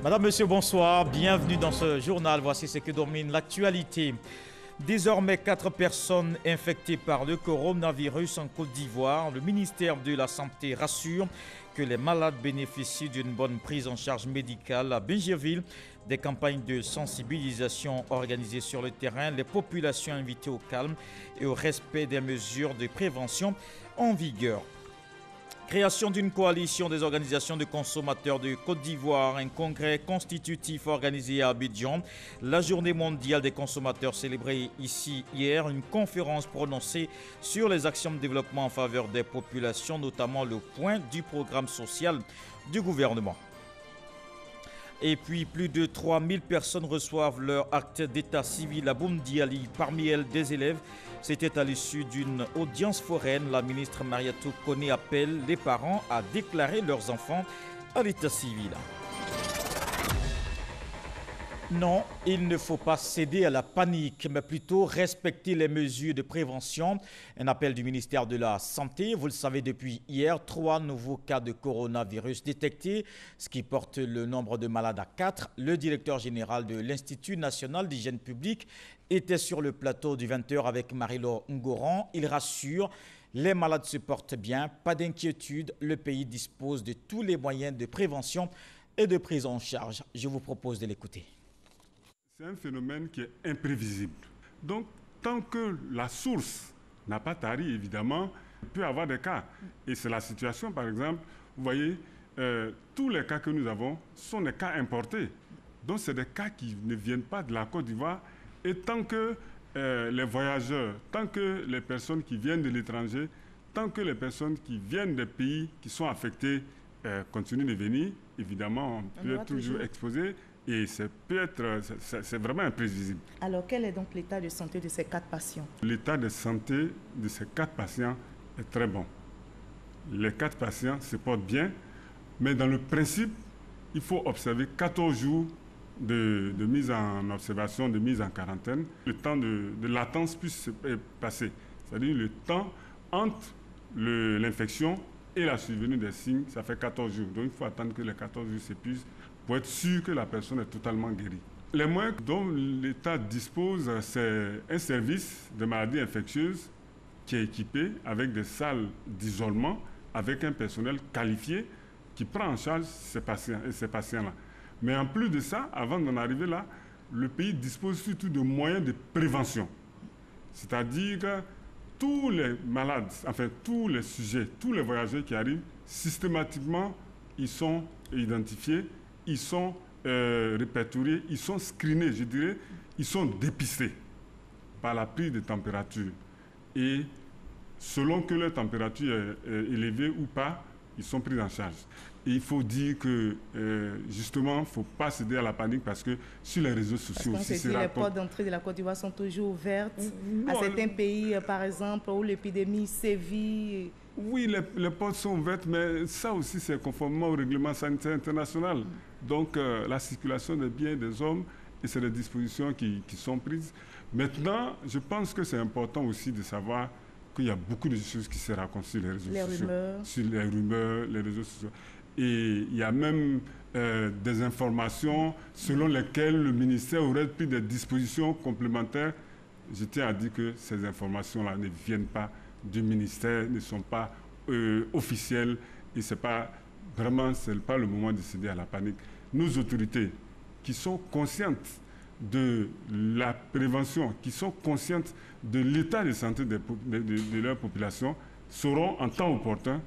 Madame, Monsieur, bonsoir. Bienvenue dans ce journal. Voici ce que domine l'actualité. Désormais, 4 personnes infectées par le coronavirus en Côte d'Ivoire. Le ministère de la Santé rassure que les malades bénéficient d'une bonne prise en charge médicale. À Bingerville, des campagnes de sensibilisation organisées sur le terrain, les populations invitées au calme et au respect des mesures de prévention en vigueur. Création d'une coalition des organisations de consommateurs de Côte d'Ivoire, un congrès constitutif organisé à Abidjan, la journée mondiale des consommateurs célébrée ici hier, une conférence prononcée sur les actions de développement en faveur des populations, notamment le point du programme social du gouvernement. Et puis, plus de 3000 personnes reçoivent leur acte d'état civil à Boundiali, parmi elles des élèves. C'était à l'issue d'une audience foraine. La ministre Mariatou Kone appelle les parents à déclarer leurs enfants à l'état civil. Non, il ne faut pas céder à la panique, mais plutôt respecter les mesures de prévention. Un appel du ministère de la Santé. Vous le savez, depuis hier, 3 nouveaux cas de coronavirus détectés, ce qui porte le nombre de malades à 4. Le directeur général de l'Institut national d'hygiène publique était sur le plateau du 20h avec Marie-Laure Ngoran. Il rassure, les malades se portent bien, pas d'inquiétude. Le pays dispose de tous les moyens de prévention et de prise en charge. Je vous propose de l'écouter. C'est un phénomène qui est imprévisible. Donc, tant que la source n'a pas tari, évidemment, il peut y avoir des cas. Et c'est la situation, par exemple, vous voyez, tous les cas que nous avons sont des cas importés. Donc, c'est des cas qui ne viennent pas de la Côte d'Ivoire. Et tant que les voyageurs, tant que les personnes qui viennent de l'étranger, tant que les personnes qui viennent des pays qui sont affectés continuent de venir, évidemment, on peut être toujours exposé. Et c'est vraiment imprévisible. Alors, quel est donc l'état de santé de ces 4 patients? L'état de santé de ces 4 patients est très bon. Les 4 patients se portent bien, mais dans le principe, il faut observer 14 jours de mise en observation, de mise en quarantaine. Le temps de latence puisse se passer, c'est-à-dire le temps entre l'infection et la survenue des signes, ça fait 14 jours. Donc, il faut attendre que les 14 jours s'épuisent pour être sûr que la personne est totalement guérie. Les moyens dont l'État dispose, c'est un service de maladies infectieuses qui est équipé avec des salles d'isolement, avec un personnel qualifié qui prend en charge ces patients-là. Mais en plus de ça, avant d'en arriver là, le pays dispose surtout de moyens de prévention. C'est-à-dire que tous les malades, enfin tous les sujets, tous les voyageurs qui arrivent, systématiquement, ils sont identifiés, ils sont répertoriés, ils sont screenés, je dirais, ils sont dépistés par la prise de température. Et selon que leur température est élevée ou pas, ils sont pris en charge. Et il faut dire que, justement, il ne faut pas céder à la panique parce que sur les réseaux sociaux aussi, les portes d'entrée de la Côte d'Ivoire sont toujours ouvertes à certains pays, par exemple, où l'épidémie sévit. Oui, les portes sont ouvertes, mais ça aussi, c'est conformément au règlement sanitaire international. Donc, la circulation des biens et des hommes, et c'est les dispositions qui sont prises. Maintenant, je pense que c'est important aussi de savoir qu'il y a beaucoup de choses qui se racontent sur les réseaux sociaux. Sur les rumeurs, les réseaux sociaux. Et il y a même des informations selon lesquelles le ministère aurait pris des dispositions complémentaires. Je tiens à dire que ces informations-là ne viennent pas du ministère, ne sont pas officielles et c'est pas le moment de céder à la panique. Nos autorités qui sont conscientes de la prévention, qui sont conscientes de l'état de santé de leur population, sauront en temps opportun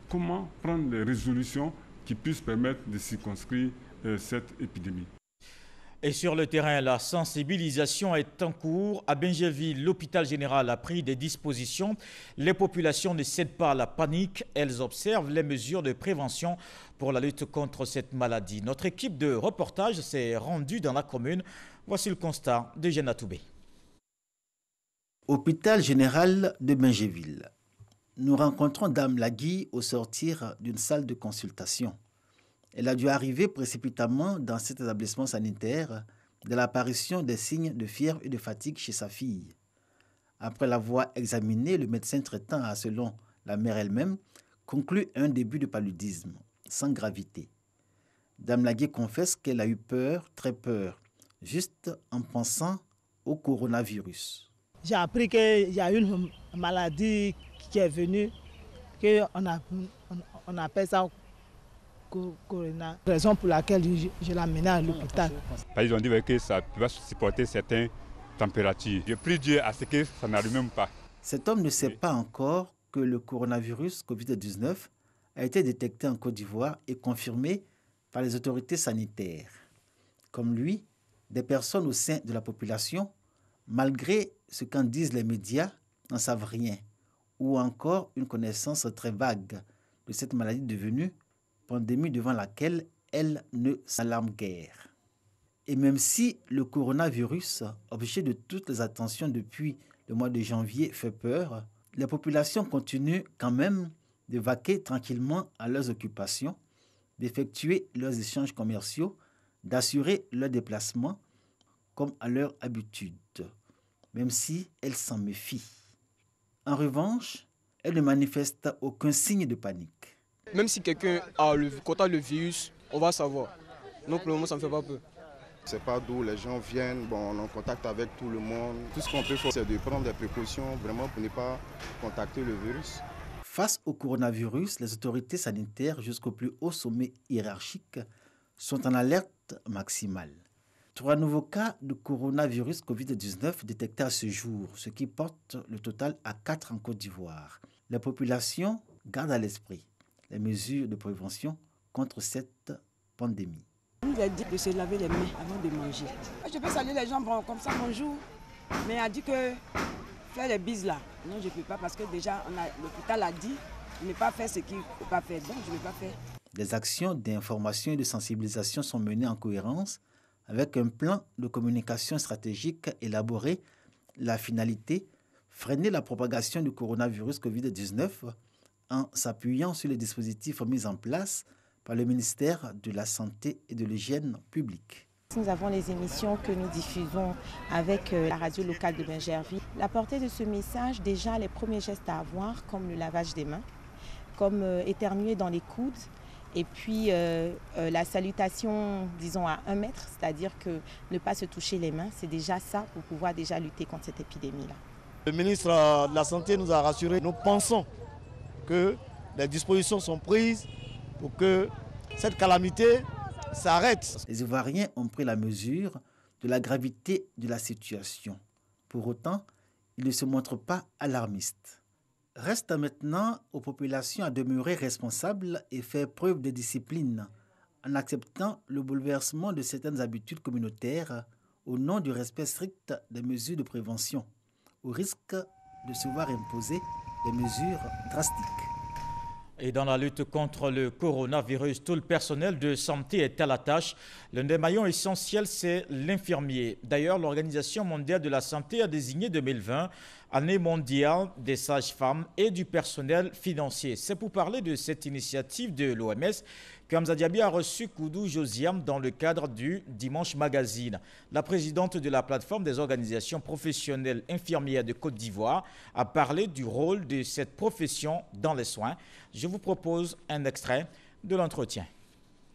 comment prendre des résolutions qui puissent permettre de circonscrire cette épidémie. Et sur le terrain, la sensibilisation est en cours. À Bingerville, l'hôpital général a pris des dispositions. Les populations ne cèdent pas à la panique. Elles observent les mesures de prévention pour la lutte contre cette maladie. Notre équipe de reportage s'est rendue dans la commune. Voici le constat de Jeanne Toubé. Hôpital général de Bingerville. Nous rencontrons Dame Lagui au sortir d'une salle de consultation. Elle a dû arriver précipitamment dans cet établissement sanitaire de l'apparition des signes de fièvre et de fatigue chez sa fille. Après l'avoir examinée, le médecin traitant a, selon la mère elle-même, conclu un début de paludisme, sans gravité. Dame Lagué confesse qu'elle a eu peur, très peur, juste en pensant au coronavirus. J'ai appris qu'il y a une maladie qui est venue, qu'on appelle ça corona. Raison pour laquelle je l'ai amené à l'hôpital. Ils ont dit que ça va supporter certaines températures. Je prie Dieu à ce que ça n'arrive même pas. Cet homme ne sait pas encore que le coronavirus Covid-19 a été détecté en Côte d'Ivoire et confirmé par les autorités sanitaires. Comme lui, des personnes au sein de la population, malgré ce qu'en disent les médias, n'en savent rien, ou encore une connaissance très vague de cette maladie devenue pandémie devant laquelle elle ne s'alarme guère. Et même si le coronavirus, objet de toutes les attentions depuis le mois de janvier, fait peur, les populations continuent quand même de vaquer tranquillement à leurs occupations, d'effectuer leurs échanges commerciaux, d'assurer leurs déplacements comme à leur habitude, même si elles s'en méfient. En revanche, elles ne manifestent aucun signe de panique. Même si quelqu'un a contact le virus, on va savoir. Donc pour le moment, ça ne me fait pas peur. C'est pas d'où les gens viennent, on est en contact avec tout le monde. Tout ce qu'on peut faire, c'est de prendre des précautions vraiment pour ne pas contacter le virus. Face au coronavirus, les autorités sanitaires jusqu'au plus haut sommet hiérarchique sont en alerte maximale. 3 nouveaux cas de coronavirus Covid-19 détectés à ce jour, ce qui porte le total à 4 en Côte d'Ivoire. La population garde à l'esprit les mesures de prévention contre cette pandémie. On nous a dit de se laver les mains avant de manger. Je peux saluer les gens, comme ça, bonjour. Mais elle a dit que faire les bises là, non, je ne peux pas parce que déjà l'hôpital a dit de ne pas faire ce qu'il ne faut pas faire. Donc je ne peux pas faire. Des actions d'information et de sensibilisation sont menées en cohérence avec un plan de communication stratégique élaboré. La finalité, freiner la propagation du coronavirus Covid-19 en s'appuyant sur les dispositifs mis en place par le ministère de la Santé et de l'Hygiène publique. Nous avons les émissions que nous diffusons avec la radio locale de Bingerville. La portée de ce message, déjà les premiers gestes à avoir, comme le lavage des mains, comme éternuer dans les coudes, et puis la salutation, disons, à 1 mètre, c'est-à-dire que ne pas se toucher les mains, c'est déjà ça pour pouvoir déjà lutter contre cette épidémie-là. Le ministre de la Santé nous a rassurés. Nous pensons que les dispositions sont prises pour que cette calamité s'arrête. Les Ivoiriens ont pris la mesure de la gravité de la situation. Pour autant, ils ne se montrent pas alarmistes. Reste maintenant aux populations à demeurer responsables et faire preuve de discipline en acceptant le bouleversement de certaines habitudes communautaires au nom du respect strict des mesures de prévention, au risque de se voir imposer des mesures drastiques. Et dans la lutte contre le coronavirus, tout le personnel de santé est à la tâche. L'un des maillons essentiels, c'est l'infirmier. D'ailleurs, l'Organisation mondiale de la santé a désigné 2020 année mondiale des sages-femmes et du personnel financier. C'est pour parler de cette initiative de l'OMS qu'Hamza Diaby a reçu Koudou Josiam dans le cadre du Dimanche Magazine. La présidente de la plateforme des organisations professionnelles infirmières de Côte d'Ivoire a parlé du rôle de cette profession dans les soins. Je vous propose un extrait de l'entretien.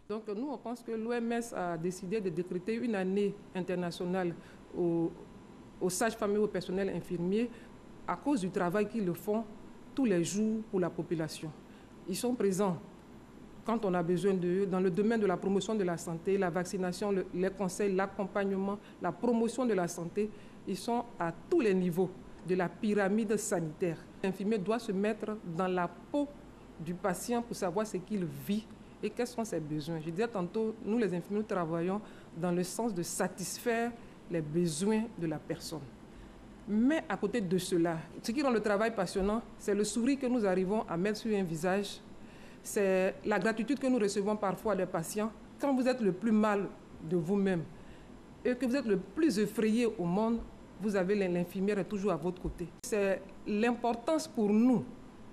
Donc nous, on pense que l'OMS a décidé de décréter une année internationale aux sages-femmes et au personnel infirmier à cause du travail qu'ils font tous les jours pour la population. Ils sont présents quand on a besoin d'eux dans le domaine de la promotion de la santé, la vaccination, les conseils, l'accompagnement, la promotion de la santé. Ils sont à tous les niveaux de la pyramide sanitaire. L'infirmier doit se mettre dans la peau du patient pour savoir ce qu'il vit et quels sont ses besoins. Je disais tantôt, nous les infirmiers, nous travaillons dans le sens de satisfaire les besoins de la personne. Mais à côté de cela, ce qui rend le travail passionnant, c'est le sourire que nous arrivons à mettre sur un visage, c'est la gratitude que nous recevons parfois des patients. Quand vous êtes le plus mal de vous-même et que vous êtes le plus effrayé au monde, vous avez l'infirmière toujours à votre côté. C'est l'importance pour nous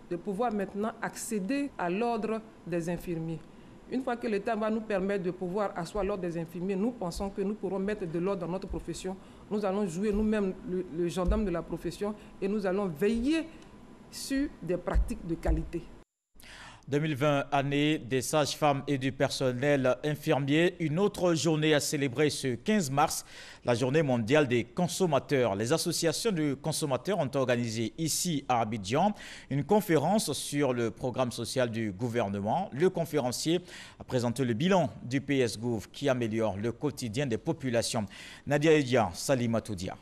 de pouvoir maintenant accéder à l'ordre des infirmiers. Une fois que l'État va nous permettre de pouvoir asseoir l'ordre des infirmiers, nous pensons que nous pourrons mettre de l'ordre dans notre profession. Nous allons jouer nous-mêmes le gendarme de la profession et nous allons veiller sur des pratiques de qualité. 2020, année des sages-femmes et du personnel infirmier. Une autre journée à célébrer ce 15 mars, la journée mondiale des consommateurs. Les associations de consommateurs ont organisé ici à Abidjan une conférence sur le programme social du gouvernement. Le conférencier a présenté le bilan du PS-Gouv qui améliore le quotidien des populations. Nadia Edia, Salimatoudia.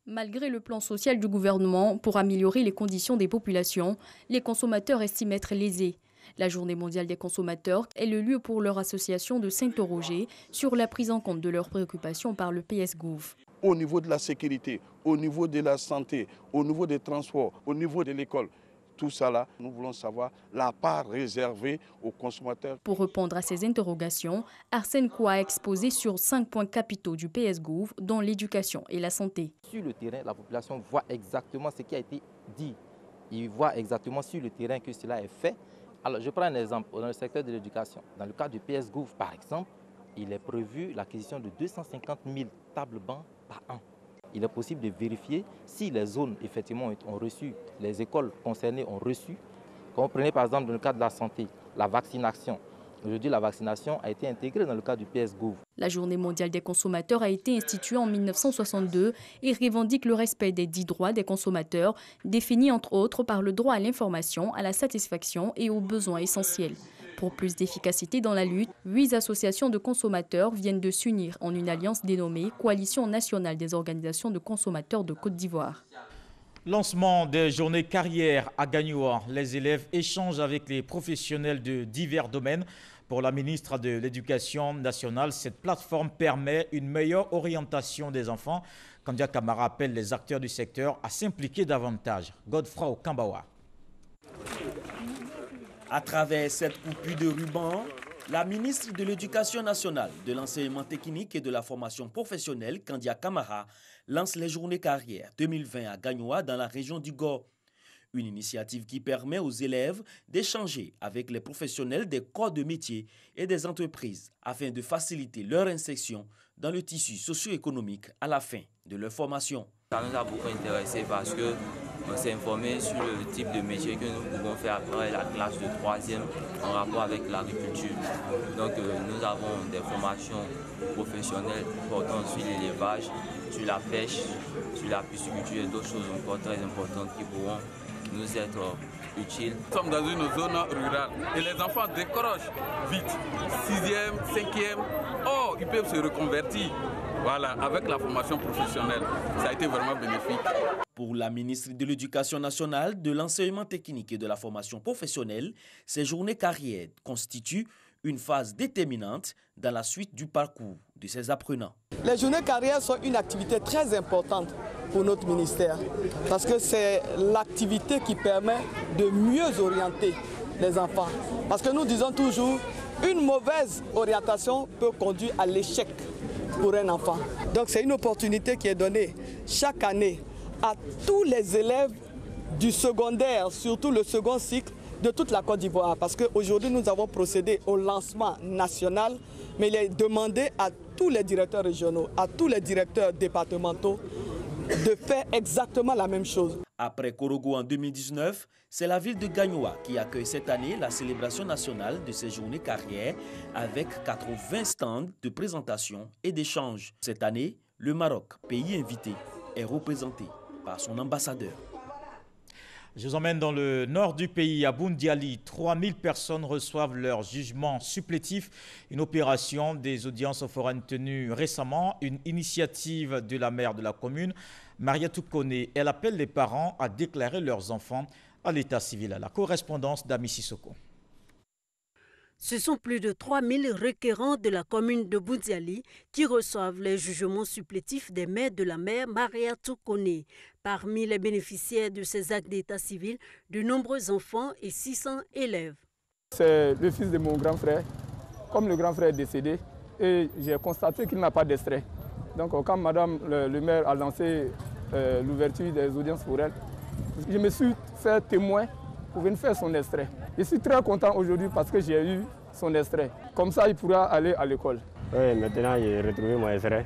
Malgré le plan social du gouvernement pour améliorer les conditions des populations, les consommateurs estiment être lésés. La Journée mondiale des consommateurs est le lieu pour leur association de s'interroger sur la prise en compte de leurs préoccupations par le PS-Gouv. Au niveau de la sécurité, au niveau de la santé, au niveau des transports, au niveau de l'école, tout ça là, nous voulons savoir la part réservée aux consommateurs. Pour répondre à ces interrogations, Arsène Koua a exposé sur 5 points capitaux du PS-Gouv, dont l'éducation et la santé. Sur le terrain, la population voit exactement ce qui a été dit. Ils voient exactement sur le terrain que cela est fait. Alors, je prends un exemple dans le secteur de l'éducation. Dans le cas du PS-Gouv, par exemple, il est prévu l'acquisition de 250 000 tables bancs par an. Il est possible de vérifier si les zones effectivement ont reçu, les écoles concernées ont reçu. Quand vous prenez par exemple dans le cas de la santé, la vaccination. Aujourd'hui, la vaccination a été intégrée dans le cas du PS-Gouv. La Journée mondiale des consommateurs a été instituée en 1962 et revendique le respect des 10 droits des consommateurs, définis entre autres par le droit à l'information, à la satisfaction et aux besoins essentiels. Pour plus d'efficacité dans la lutte, 8 associations de consommateurs viennent de s'unir en une alliance dénommée Coalition nationale des organisations de consommateurs de Côte d'Ivoire. Lancement des journées carrières à Gagnoua. Les élèves échangent avec les professionnels de divers domaines. Pour la ministre de l'Éducation nationale, cette plateforme permet une meilleure orientation des enfants. Kandia Kamara appelle les acteurs du secteur à s'impliquer davantage. Godefroy Okambawa. À travers cette coupure de ruban, la ministre de l'Éducation nationale, de l'enseignement technique et de la formation professionnelle, Kandia Kamara, lance les journées carrières 2020 à Gagnoua dans la région du Go. Une initiative qui permet aux élèves d'échanger avec les professionnels des corps de métier et des entreprises afin de faciliter leur insertion dans le tissu socio-économique à la fin de leur formation. Ça nous a beaucoup intéressé parce qu'on s'est informé sur le type de métier que nous pouvons faire après la classe de 3e en rapport avec l'agriculture. Donc nous avons des formations professionnelles portant sur l'élevage, sur la pêche, sur la pisciculture et d'autres choses encore très importantes qui pourront nous être utiles. Nous sommes dans une zone rurale et les enfants décrochent vite. 6e, 5e, oh, ils peuvent se reconvertir. Voilà, avec la formation professionnelle, ça a été vraiment bénéfique. Pour la ministre de l'Éducation nationale, de l'enseignement technique et de la formation professionnelle, ces journées carrières constituent une phase déterminante dans la suite du parcours de ces apprenants. Les journées carrières sont une activité très importante pour notre ministère parce que c'est l'activité qui permet de mieux orienter les enfants. Parce que nous disons toujours, une mauvaise orientation peut conduire à l'échec pour un enfant. Donc c'est une opportunité qui est donnée chaque année à tous les élèves du secondaire, surtout le second cycle de toute la Côte d'Ivoire. Parce qu'aujourd'hui nous avons procédé au lancement national, mais il est demandé à tous les directeurs régionaux, à tous les directeurs départementaux de faire exactement la même chose. Après Korogo en 2019, c'est la ville de Gagnoua qui accueille cette année la célébration nationale de ces journées carrières avec 80 stands de présentation et d'échange. Cette année, le Maroc, pays invité, est représenté par son ambassadeur. Je vous emmène dans le nord du pays, à Boundiali. 3000 personnes reçoivent leur jugement supplétif. Une opération des audiences foraines tenue récemment, une initiative de la maire de la commune, Maria Toukone. Elle appelle les parents à déclarer leurs enfants à l'état civil. À la correspondance d'Ami Sissoko. Ce sont plus de 3000 requérants de la commune de Boundiali qui reçoivent les jugements supplétifs des maires de la maire Maria Toukone. Parmi les bénéficiaires de ces actes d'état civil, de nombreux enfants et 600 élèves. C'est le fils de mon grand frère. Comme le grand frère est décédé, et j'ai constaté qu'il n'a pas d'extrait. Donc quand madame le maire a lancé l'ouverture des audiences pour elle, je me suis fait témoin pour venir faire son extrait. Je suis très content aujourd'hui parce que j'ai eu son extrait. Comme ça, il pourra aller à l'école. Oui, maintenant j'ai retrouvé mon extrait.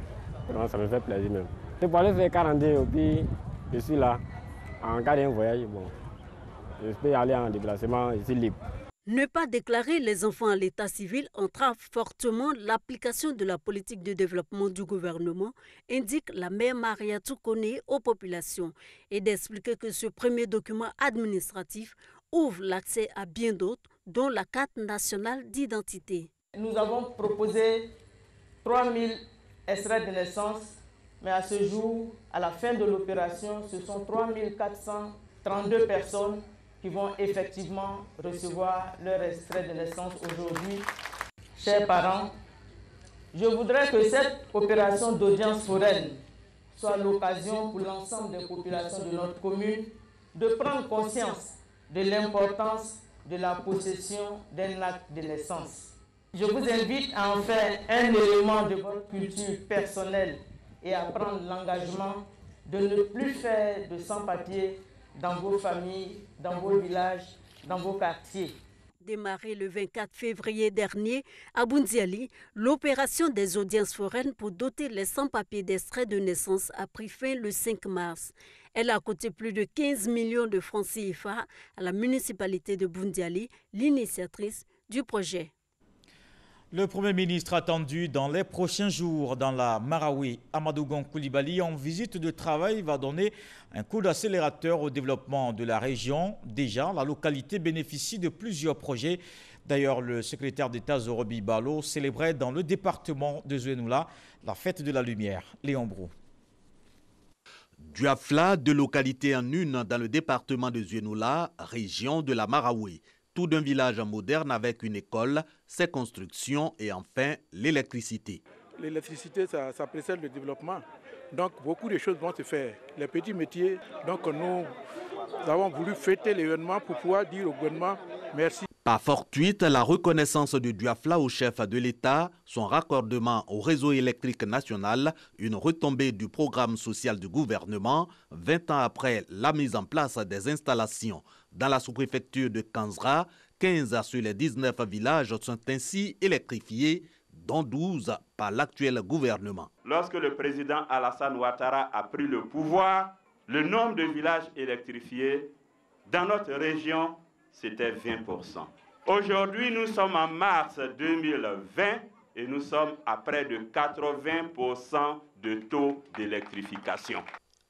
Vraiment, ça me fait plaisir même. Je peux aller faire 42 et puis je suis là. En cas d'un voyage, bon, Je peux aller en déplacement ici libre. Ne pas déclarer les enfants à l'état civil entrave fortement l'application de la politique de développement du gouvernement, indique la maire Mariatou Kone aux populations, et d'expliquer que ce premier document administratif ouvre l'accès à bien d'autres, dont la carte nationale d'identité. Nous avons proposé 3000 extraits de naissance, mais à ce jour, à la fin de l'opération, ce sont 3432 personnes qui vont effectivement recevoir leur extrait de naissance aujourd'hui. Chers parents, je voudrais que cette opération d'audience foraine soit l'occasion pour l'ensemble des populations de notre commune de prendre conscience de l'importance de la possession d'un acte de naissance. Je vous invite à en faire un élément de votre culture personnelle et à prendre l'engagement de ne plus faire de sans-papiers dans vos familles, dans vos villages, dans vos quartiers. Démarré le 24 février dernier à Boundiali, l'opération des audiences foraines pour doter les sans-papiers d'extrait de naissance a pris fin le 5 mars. Elle a coûté plus de 15 millions de francs CFA à la municipalité de Boundiali, l'initiatrice du projet. Le Premier ministre attendu dans les prochains jours dans la Marawi, Amadou Gon Coulibaly, en visite de travail, va donner un coup d'accélérateur au développement de la région. Déjà, la localité bénéficie de plusieurs projets. D'ailleurs, le secrétaire d'État Zorobi Balo célébrait dans le département de Zouenoula la fête de la lumière. Léon Brou. Duafla, deux localités en une dans le département de Zouenoula, région de la Marawi. Tout d'un village moderne avec une école, ses constructions et enfin l'électricité. L'électricité, ça précède le développement. Donc beaucoup de choses vont se faire. Les petits métiers, donc nous avons voulu fêter l'événement pour pouvoir dire au gouvernement merci. Par fortuite, la reconnaissance de Duafla au chef de l'État, son raccordement au réseau électrique national, une retombée du programme social du gouvernement, 20 ans après la mise en place des installations. Dans la sous-préfecture de Kanzra, 15 sur les 19 villages sont ainsi électrifiés, dont 12 par l'actuel gouvernement. Lorsque le président Alassane Ouattara a pris le pouvoir, le nombre de villages électrifiés dans notre région, c'était 20%. Aujourd'hui, nous sommes en mars 2020 et nous sommes à près de 80% de taux d'électrification.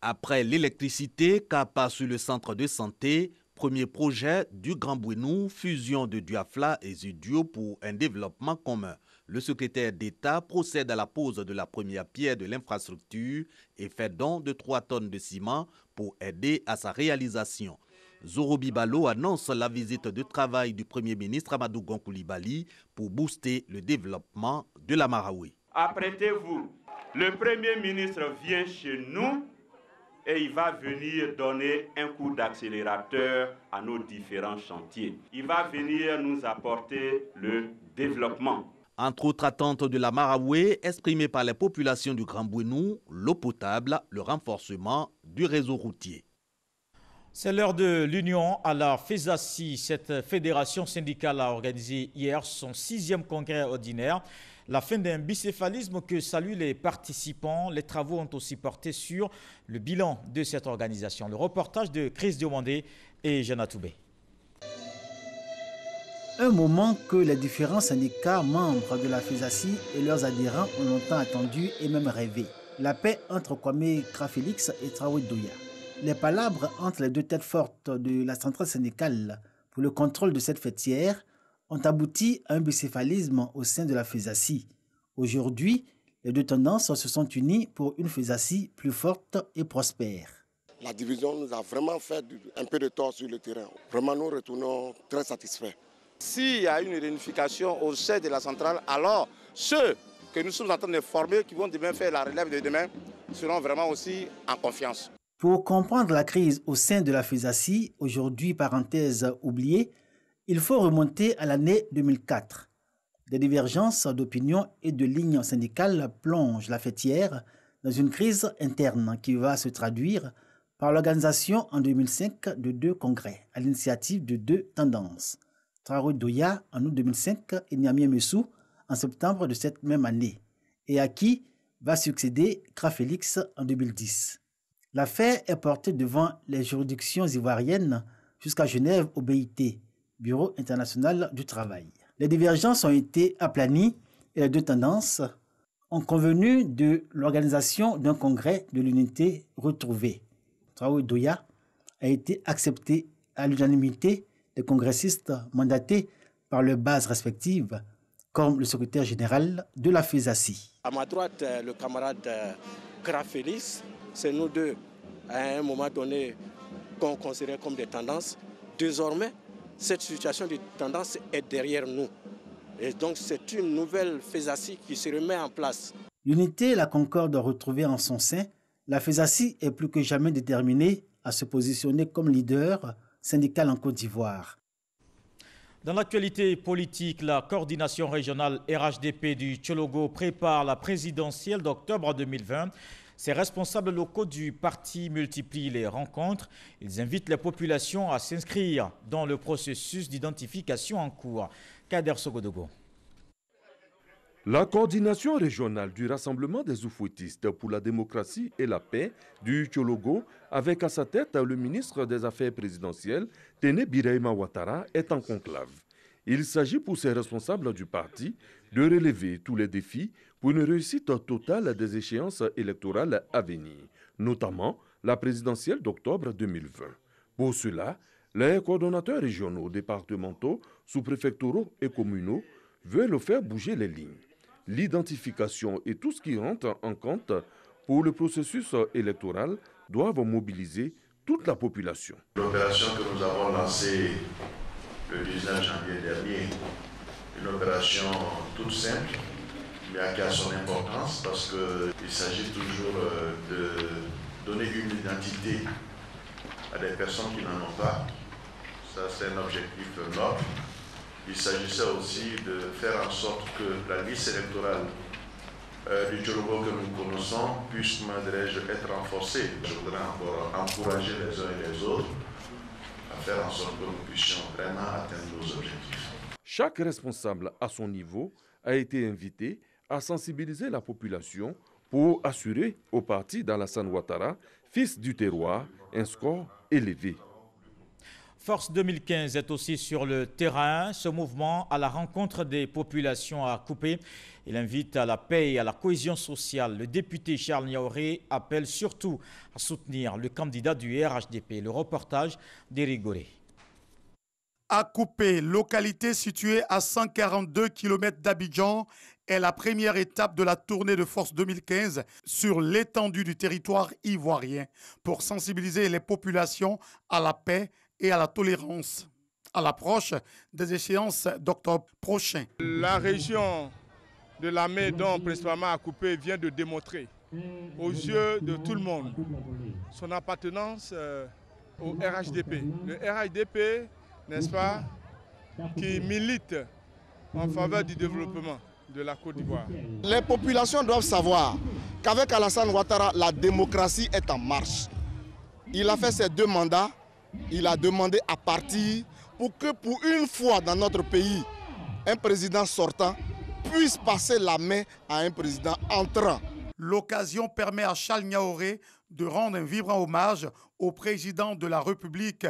Après l'électricité, Kapa sur le centre de santé, premier projet du Grand Bouenou, fusion de Duafla et Zudio pour un développement commun. Le secrétaire d'État procède à la pose de la première pierre de l'infrastructure et fait don de 3 tonnes de ciment pour aider à sa réalisation. Zorobi Balo annonce la visite de travail du Premier ministre Amadou Gon Coulibaly pour booster le développement de la Marawi. Apprêtez-vous, le Premier ministre vient chez nous et il va venir donner un coup d'accélérateur à nos différents chantiers. Il va venir nous apporter le développement. Entre autres attentes de la Marawi, exprimées par les populations du Grand Bouenou, l'eau potable, le renforcement du réseau routier. C'est l'heure de l'union à la FESACI. Cette fédération syndicale a organisé hier son 6e congrès ordinaire. La fin d'un bicéphalisme que saluent les participants. Les travaux ont aussi porté sur le bilan de cette organisation. Le reportage de Chris Diomandé et Jana Toubé. Un moment que les différents syndicats membres de la FESACI et leurs adhérents ont longtemps attendu et même rêvé. La paix entre Kwame Krafélix et Traoré Douya. Les palabres entre les deux têtes fortes de la centrale syndicale pour le contrôle de cette fêtière ont abouti à un bicéphalisme au sein de la FESACI. Aujourd'hui, les deux tendances se sont unies pour une FESACI plus forte et prospère. La division nous a vraiment fait un peu de tort sur le terrain. Vraiment, nous retournons très satisfaits. S'il y a une réunification au sein de la centrale, alors ceux que nous sommes en train de former, qui vont demain faire la relève de demain, seront vraiment aussi en confiance. Pour comprendre la crise au sein de la FESACI, aujourd'hui parenthèse oubliée, il faut remonter à l'année 2004. Des divergences d'opinion et de lignes syndicales plongent la fêtière dans une crise interne qui va se traduire par l'organisation en 2005 de 2 congrès à l'initiative de 2 tendances. Traoré Douya en août 2005 et Niamey Messou en septembre de cette même année, et à qui va succéder Krafélix en 2010. L'affaire est portée devant les juridictions ivoiriennes jusqu'à Genève au BIT, Bureau international du travail. Les divergences ont été aplanies et les deux tendances ont convenu de l'organisation d'un congrès de l'unité retrouvée. Traoré Douya a été accepté à l'unanimité des congressistes mandatés par leurs bases respectives, comme le secrétaire général de la FESACI. À ma droite, le camarade Grafélis, c'est nous deux, à un moment donné, qu'on considère comme des tendances. Désormais, cette situation de tendance est derrière nous. Et donc, c'est une nouvelle FESACI qui se remet en place. L'unité et la concorde retrouvées en son sein, la FESACI est plus que jamais déterminée à se positionner comme leader syndical en Côte d'Ivoire. Dans l'actualité politique, la coordination régionale RHDP du Tchologo prépare la présidentielle d'octobre 2020. Ses responsables locaux du parti multiplient les rencontres. Ils invitent les populations à s'inscrire dans le processus d'identification en cours. Kader Sogodogo. La coordination régionale du Rassemblement des Oufouettistes pour la démocratie et la paix du Tchologo, avec à sa tête le ministre des Affaires présidentielles, Téné Birahima Ouattara, est en conclave. Il s'agit pour ses responsables du parti de relever tous les défis pour une réussite totale des échéances électorales à venir, notamment la présidentielle d'octobre 2020. Pour cela, les coordonnateurs régionaux, départementaux, sous-préfectoraux et communaux veulent faire bouger les lignes. L'identification et tout ce qui rentre en compte pour le processus électoral doivent mobiliser toute la population. L'opération que nous avons lancée le 19 janvier dernier, une opération toute simple, mais qui a son importance parce qu'il s'agit toujours de donner une identité à des personnes qui n'en ont pas. Ça, c'est un objectif noble. Il s'agissait aussi de faire en sorte que la liste électorale du Tchologo que nous connaissons puisse, être renforcée. Je voudrais encore encourager les uns et les autres à faire en sorte que nous puissions vraiment atteindre nos objectifs. Chaque responsable à son niveau a été invité à sensibiliser la population pour assurer au parti d'Alassane Ouattara, fils du terroir, un score élevé. Force 2015 est aussi sur le terrain. Ce mouvement à la rencontre des populations a coupé. Il invite à la paix et à la cohésion sociale. Le député Charles Niaouré appelle surtout à soutenir le candidat du RHDP. Le reportage d'Éric Goré. À Coupé, localité située à 142 km d'Abidjan, est la première étape de la tournée de Force 2015 sur l'étendue du territoire ivoirien pour sensibiliser les populations à la paix et à la tolérance à l'approche des échéances d'octobre prochain. La région de la Médon, principalement à Coupé, vient de démontrer aux yeux de tout le monde son appartenance au RHDP. Le RHDP, n'est-ce pas, qui milite en faveur du développement de la Côte d'Ivoire. Les populations doivent savoir qu'avec Alassane Ouattara, la démocratie est en marche. Il a fait ses 2 mandats. Il a demandé à partir pour que pour une fois dans notre pays, un président sortant puisse passer la main à un président entrant. L'occasion permet à Charles Niaouré de rendre un vibrant hommage au président de la République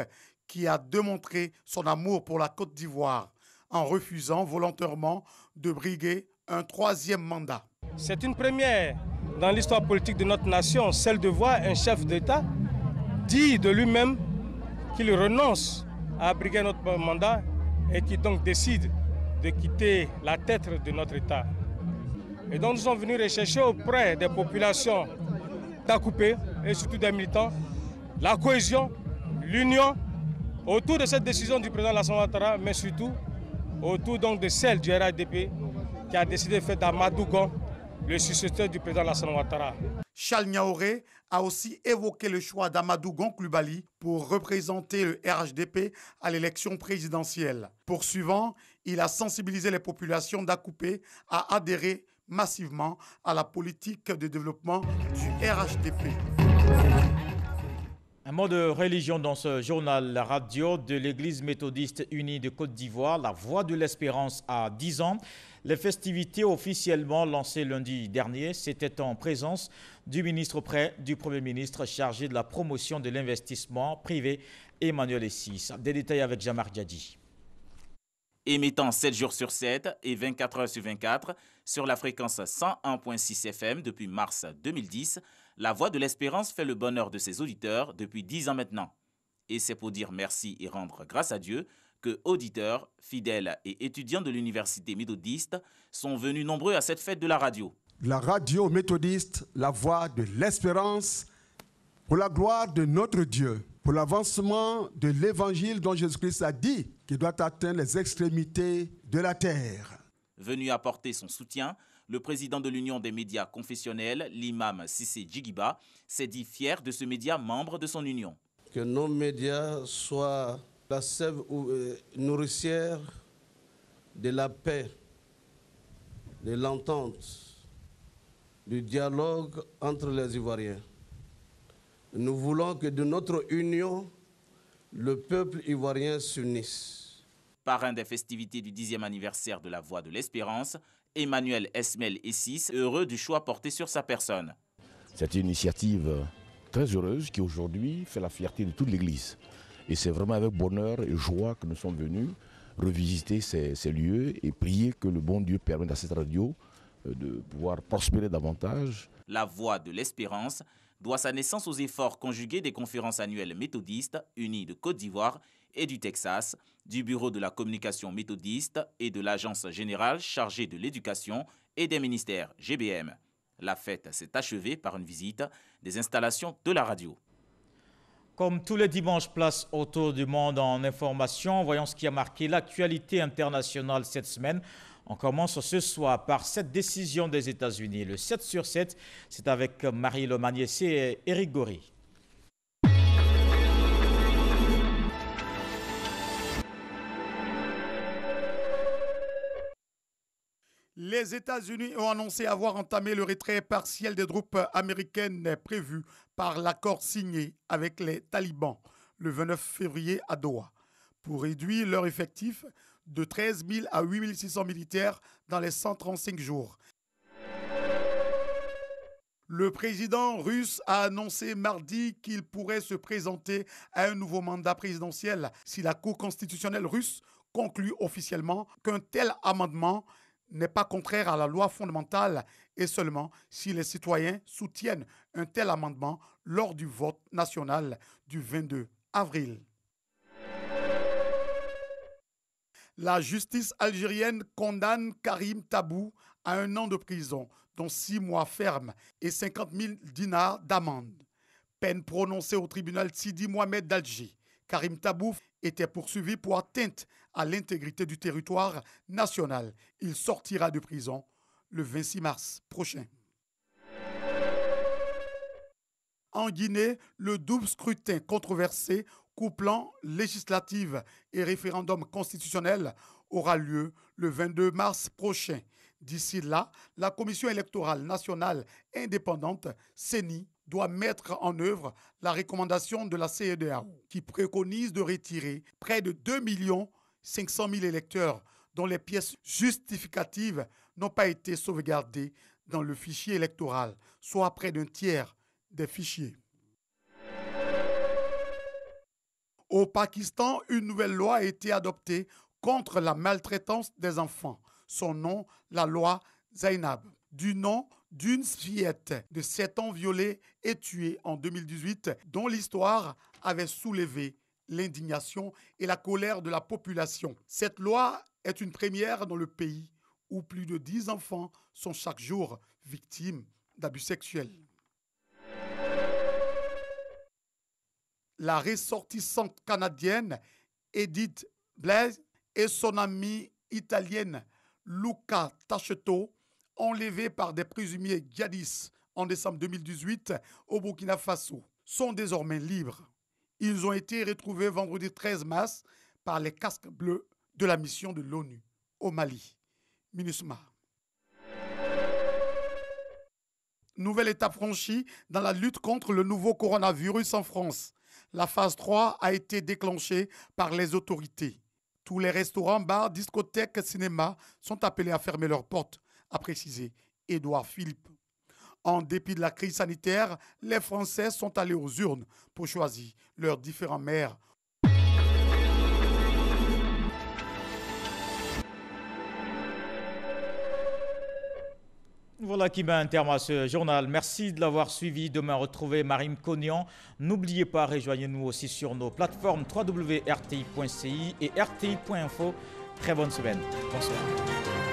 qui a démontré son amour pour la Côte d'Ivoire en refusant volontairement de briguer un 3e mandat. C'est une première dans l'histoire politique de notre nation, celle de voir un chef d'État dire de lui-même qu'il renonce à briguer notre mandat et qui donc décide de quitter la tête de notre État. Et donc nous sommes venus rechercher auprès des populations d'Akoupé et surtout des militants la cohésion, l'union autour de cette décision du président Alassane Ouattara, mais surtout autour donc de celle du RHDP qui a décidé de faire d'Amadou Gon le successeur du président Alassane Ouattara. Charles Niaouré a aussi évoqué le choix d'Amadou Gon Coulibaly pour représenter le RHDP à l'élection présidentielle. Poursuivant, il a sensibilisé les populations d'Akoupé à adhérer massivement à la politique de développement du RHDP. Un mot de religion dans ce journal radio de l'Église méthodiste unie de Côte d'Ivoire, la Voix de l'Espérance à 10 ans. Les festivités officiellement lancées lundi dernier, c'était en présence du ministre auprès du Premier ministre chargé de la promotion de l'investissement privé, Emmanuel Essis. Des détails avec Jamar Djadji. Émettant 7 jours sur 7 et 24 heures sur 24 sur la fréquence 101.6 FM depuis mars 2010, la Voix de l'Espérance fait le bonheur de ses auditeurs depuis 10 ans maintenant. Et c'est pour dire merci et rendre grâce à Dieu que auditeurs, fidèles et étudiants de l'université méthodiste sont venus nombreux à cette fête de la radio. La radio méthodiste, la Voix de l'Espérance, pour la gloire de notre Dieu, pour l'avancement de l'évangile dont Jésus-Christ a dit qu'il doit atteindre les extrémités de la terre. Venu apporter son soutien, le président de l'Union des médias confessionnels, l'imam Cissé Djigiba, s'est dit fier de ce média membre de son union. Que nos médias soient la sève nourricière de la paix, de l'entente, du dialogue entre les Ivoiriens. Nous voulons que de notre union, le peuple ivoirien s'unisse. Parrain des festivités du 10e anniversaire de la Voix de l'Espérance, Emmanuel Esmel Essis, heureux du choix porté sur sa personne. C'est une initiative très heureuse qui aujourd'hui fait la fierté de toute l'Église. Et c'est vraiment avec bonheur et joie que nous sommes venus revisiter ces lieux et prier que le bon Dieu permette à cette radio de pouvoir prospérer davantage. La Voix de l'Espérance doit sa naissance aux efforts conjugués des conférences annuelles méthodistes unies de Côte d'Ivoire et du Texas, du Bureau de la communication méthodiste et de l'Agence générale chargée de l'éducation et des ministères GBM. La fête s'est achevée par une visite des installations de la radio. Comme tous les dimanches, place autour du monde en information. Voyons ce qui a marqué l'actualité internationale cette semaine. On commence ce soir par cette décision des États-Unis. Le 7 sur 7, c'est avec Marie-Le Magniessé et Éric Gori. Les États-Unis ont annoncé avoir entamé le retrait partiel des troupes américaines prévues par l'accord signé avec les talibans le 29 février à Doha pour réduire leur effectif de 13 000 à 8 600 militaires dans les 135 jours. Le président russe a annoncé mardi qu'il pourrait se présenter à un nouveau mandat présidentiel si la Cour constitutionnelle russe conclut officiellement qu'un tel amendement n'est pas contraire à la loi fondamentale et seulement si les citoyens soutiennent un tel amendement lors du vote national du 22 avril. La justice algérienne condamne Karim Tabou à 1 an de prison, dont 6 mois fermes et 50 000 dinars d'amende. Peine prononcée au tribunal Sidi Mohamed d'Alger. Karim Tabou était poursuivi pour atteinte à l'intégrité du territoire national. Il sortira de prison le 26 mars prochain. En Guinée, le double scrutin controversé couplant législative et référendum constitutionnel aura lieu le 22 mars prochain. D'ici là, la Commission électorale nationale indépendante, CENI, doit mettre en œuvre la recommandation de la CEDEAO qui préconise de retirer près de 2 500 000 électeurs dont les pièces justificatives n'ont pas été sauvegardées dans le fichier électoral, soit près d'un tiers des fichiers. Au Pakistan, une nouvelle loi a été adoptée contre la maltraitance des enfants. Son nom, la loi Zainab, du nom d'une fillette de 7 ans violée et tuée en 2018, dont l'histoire avait soulevé l'indignation et la colère de la population. Cette loi est une première dans le pays où plus de 10 enfants sont chaque jour victimes d'abus sexuels. La ressortissante canadienne Edith Blaise et son amie italienne Luca Tacheto, enlevés par des présumés djihadistes en décembre 2018 au Burkina Faso, sont désormais libres. Ils ont été retrouvés vendredi 13 mars par les casques bleus de la mission de l'ONU au Mali, MINUSMA. Nouvelle étape franchie dans la lutte contre le nouveau coronavirus en France. La phase 3 a été déclenchée par les autorités. Tous les restaurants, bars, discothèques, cinémas sont appelés à fermer leurs portes, a précisé Édouard Philippe. En dépit de la crise sanitaire, les Français sont allés aux urnes pour choisir leurs différents maires. Voilà qui met un terme à ce journal. Merci de l'avoir suivi. Demain, retrouvez Marine Cognan. N'oubliez pas, rejoignez-nous aussi sur nos plateformes www.rti.ci et rti.info. Très bonne semaine. Bonsoir.